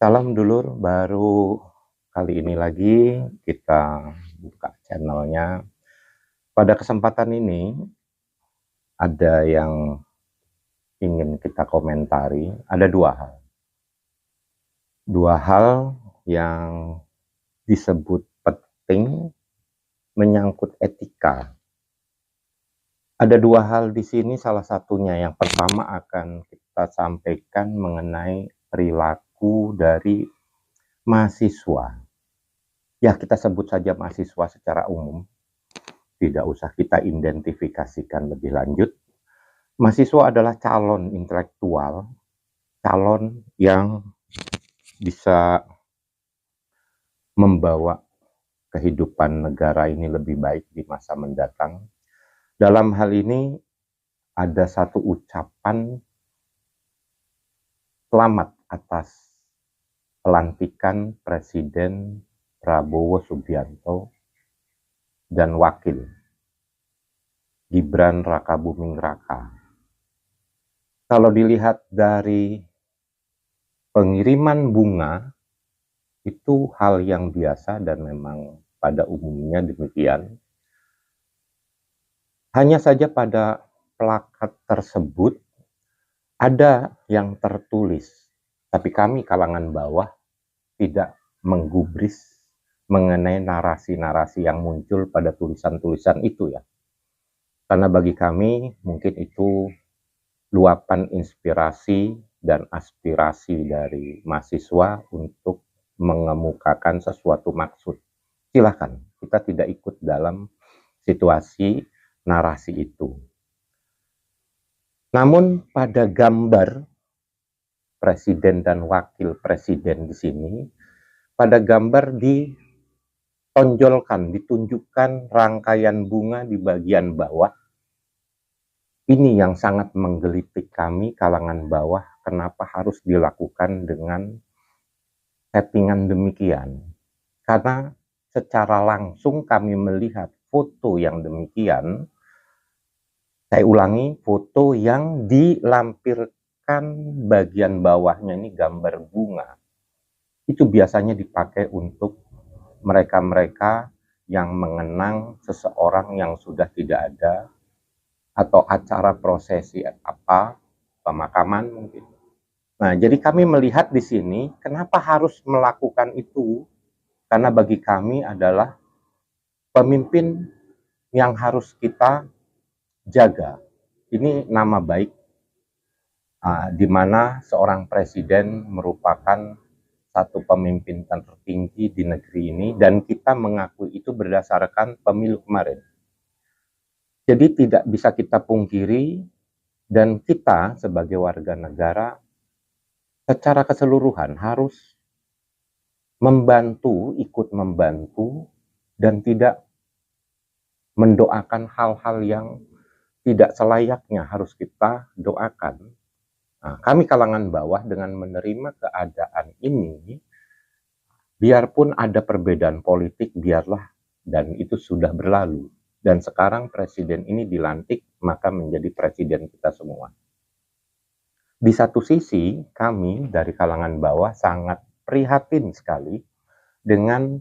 Salam dulur, baru kali ini lagi kita buka channelnya. Pada kesempatan ini ada yang ingin kita komentari, ada dua hal. Dua hal yang disebut penting menyangkut etika. Ada dua hal di sini, salah satunya yang pertama akan kita sampaikan mengenai perilaku dari mahasiswa. Ya, kita sebut saja mahasiswa secara umum. Tidak usah kita identifikasikan lebih lanjut. Mahasiswa adalah calon intelektual, calon yang bisa membawa kehidupan negara ini lebih baik di masa mendatang. Dalam hal ini ada satu ucapan selamat atas pelantikan Presiden Prabowo Subianto dan Wakil Gibran Rakabuming Raka. Kalau dilihat dari pengiriman bunga, itu hal yang biasa dan memang pada umumnya demikian. Hanya saja pada plakat tersebut ada yang tertulis, tapi kami kalangan bawah tidak menggubris mengenai narasi-narasi yang muncul pada tulisan-tulisan itu ya. Karena bagi kami mungkin itu luapan inspirasi dan aspirasi dari mahasiswa untuk mengemukakan sesuatu maksud. Silakan, kita tidak ikut dalam situasi narasi itu. Namun pada gambar presiden dan wakil presiden di sini, pada gambar ditonjolkan, ditunjukkan rangkaian bunga di bagian bawah. Ini yang sangat menggelitik kami kalangan bawah, kenapa harus dilakukan dengan settingan demikian. Karena secara langsung kami melihat foto yang demikian, saya ulangi, foto yang dilampirkan bagian bawahnya ini gambar bunga. Itu biasanya dipakai untuk mereka-mereka yang mengenang seseorang yang sudah tidak ada, atau acara prosesi apa, pemakaman mungkin. Nah, jadi kami melihat di sini, kenapa harus melakukan itu? Karena bagi kami adalah pemimpin yang harus kita jaga. Ini nama baik, di mana seorang presiden merupakan satu pemimpin tertinggi di negeri ini, dan kita mengakui itu berdasarkan pemilu kemarin. Jadi tidak bisa kita pungkiri, dan kita sebagai warga negara secara keseluruhan harus membantu, ikut membantu, dan tidak mendoakan hal-hal yang tidak selayaknya harus kita doakan. Nah, kami kalangan bawah dengan menerima keadaan ini, biarpun ada perbedaan politik, biarlah, dan itu sudah berlalu. Dan sekarang presiden ini dilantik, maka menjadi presiden kita semua. Di satu sisi, kami dari kalangan bawah sangat prihatin sekali dengan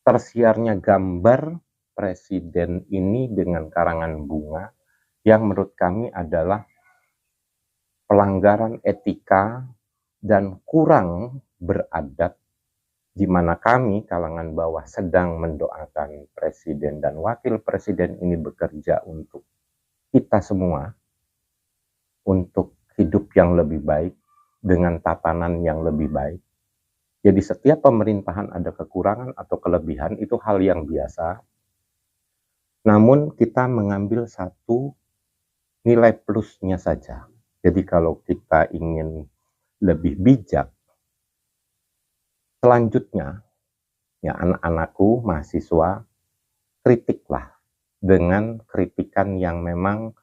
tersiarnya gambar presiden ini dengan karangan bunga yang menurut kami adalah pelanggaran etika dan kurang beradab, di mana kami kalangan bawah sedang mendoakan presiden dan wakil presiden ini bekerja untuk kita semua, untuk hidup yang lebih baik dengan tatanan yang lebih baik. Jadi setiap pemerintahan ada kekurangan atau kelebihan, itu hal yang biasa. Namun kita mengambil satu nilai plusnya saja. Jadi kalau kita ingin lebih bijak, selanjutnya, ya anak-anakku, mahasiswa, kritiklah dengan kritikan yang memang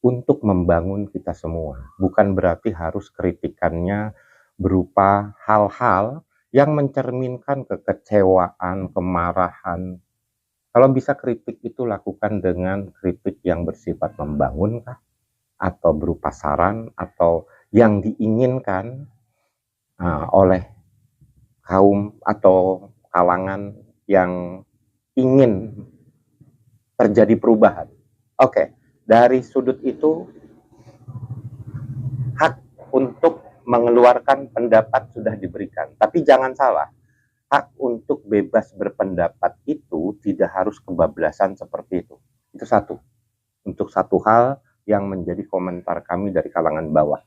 untuk membangun kita semua. Bukan berarti harus kritikannya berupa hal-hal yang mencerminkan kekecewaan, kemarahan. Kalau bisa kritik itu lakukan dengan kritik yang bersifat membangun kah? Atau berupa saran, atau yang diinginkan oleh kaum atau kalangan yang ingin terjadi perubahan. Oke, dari sudut itu hak untuk mengeluarkan pendapat sudah diberikan. Tapi jangan salah, hak untuk bebas berpendapat itu tidak harus kebablasan seperti itu. Itu satu. Untuk satu hal yang menjadi komentar kami dari kalangan bawah.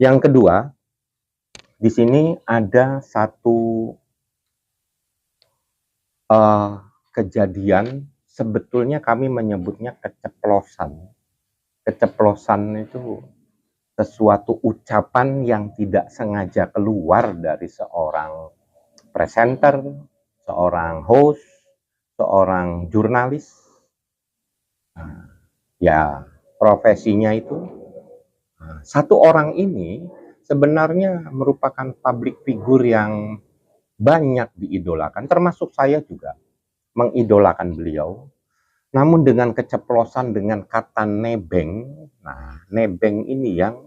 Yang kedua, di sini ada satu kejadian, sebetulnya kami menyebutnya keceplosan. Keceplosan itu sesuatu ucapan yang tidak sengaja keluar dari seorang presenter, seorang host, seorang jurnalis. Ya, profesinya itu satu orang ini sebenarnya merupakan public figure yang banyak diidolakan, termasuk saya juga mengidolakan beliau. Namun dengan keceplosan dengan kata nebeng, nah nebeng ini yang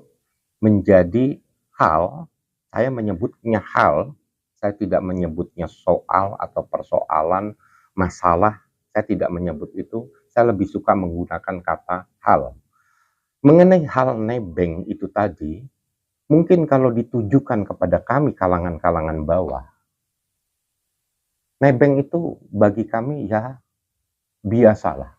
menjadi hal, saya menyebutnya hal, saya tidak menyebutnya soal atau persoalan, masalah, saya tidak menyebut itu, saya lebih suka menggunakan kata hal. Mengenai hal nebeng itu tadi, mungkin kalau ditujukan kepada kami kalangan-kalangan bawah, nebeng itu bagi kami ya biasalah.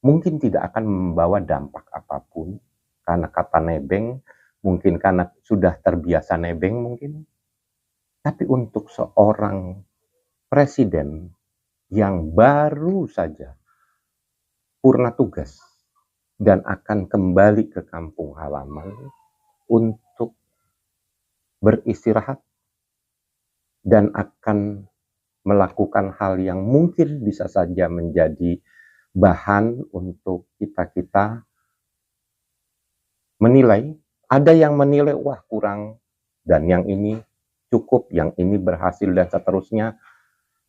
Mungkin tidak akan membawa dampak apapun, karena kata nebeng, mungkin karena sudah terbiasa nebeng mungkin. Tapi untuk seorang presiden yang baru saja purna tugas dan akan kembali ke kampung halaman untuk beristirahat dan akan melakukan hal yang mungkin bisa saja menjadi bahan untuk kita-kita menilai. Ada yang menilai, wah kurang, dan yang ini cukup, yang ini berhasil, dan seterusnya.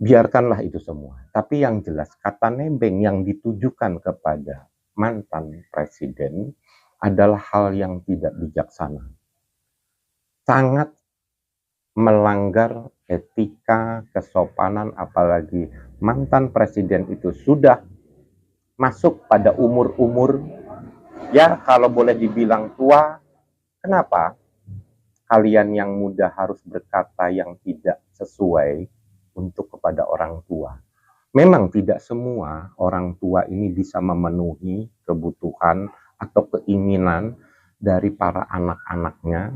Biarkanlah itu semua. Tapi yang jelas, kata nebeng yang ditujukan kepada mantan presiden adalah hal yang tidak bijaksana. Sangat melanggar etika, kesopanan, apalagi mantan presiden itu sudah masuk pada umur-umur, ya kalau boleh dibilang tua. Kenapa kalian yang muda harus berkata yang tidak sesuai untuk kepada orang tua? Memang tidak semua orang tua ini bisa memenuhi kebutuhan atau keinginan dari para anak-anaknya.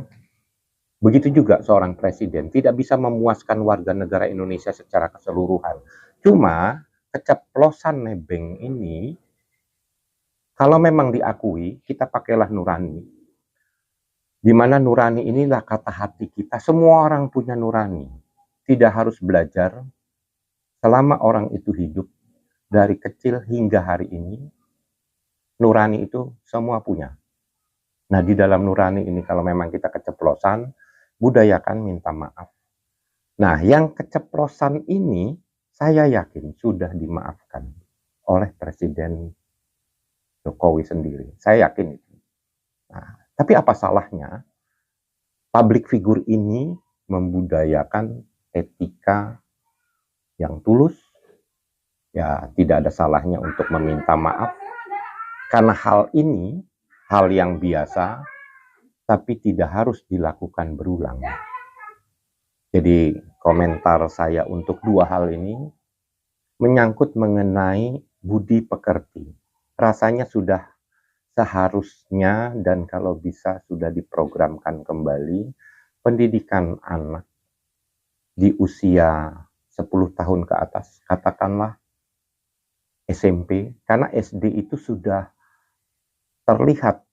Begitu juga seorang presiden tidak bisa memuaskan warga negara Indonesia secara keseluruhan. Cuma keceplosan nebeng ini, kalau memang diakui, kita pakailah nurani. Di mana nurani inilah kata hati kita. Semua orang punya nurani. Tidak harus belajar. Selama orang itu hidup, dari kecil hingga hari ini, nurani itu semua punya. Nah, di dalam nurani ini kalau memang kita keceplosan, budayakan minta maaf. Nah, yang keceplosan ini, saya yakin sudah dimaafkan oleh Presiden Jokowi sendiri. Saya yakin itu. Nah, tapi apa salahnya public figure ini membudayakan etika yang tulus? Ya, tidak ada salahnya untuk meminta maaf. Karena hal ini, hal yang biasa, tapi tidak harus dilakukan berulang. Jadi, komentar saya untuk dua hal ini menyangkut mengenai budi pekerti. Rasanya sudah seharusnya dan kalau bisa sudah diprogramkan kembali pendidikan anak di usia 10 tahun ke atas, katakanlah SMP, karena SD itu sudah terlihat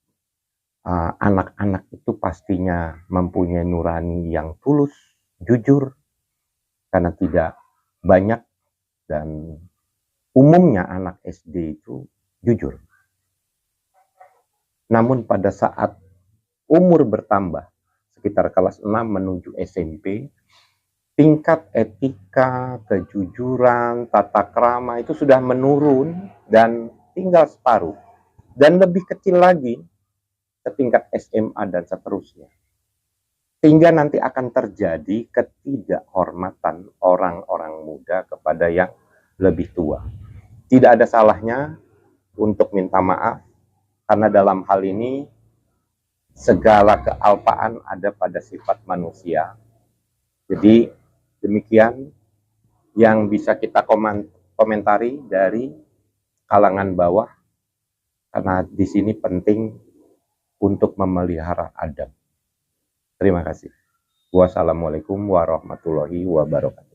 anak-anak itu pastinya mempunyai nurani yang tulus, jujur, karena tidak banyak dan umumnya anak SD itu jujur. Namun pada saat umur bertambah, sekitar kelas 6 menuju SMP, tingkat etika, kejujuran, tata krama itu sudah menurun dan tinggal separuh. Dan lebih kecil lagi ke tingkat SMA dan seterusnya. Sehingga nanti akan terjadi ketidakhormatan orang-orang muda kepada yang lebih tua. Tidak ada salahnya untuk minta maaf, karena dalam hal ini segala kealpaan ada pada sifat manusia. Jadi demikian yang bisa kita komentari dari kalangan bawah, karena di sini penting untuk memelihara adab. Terima kasih. Wassalamualaikum warahmatullahi wabarakatuh.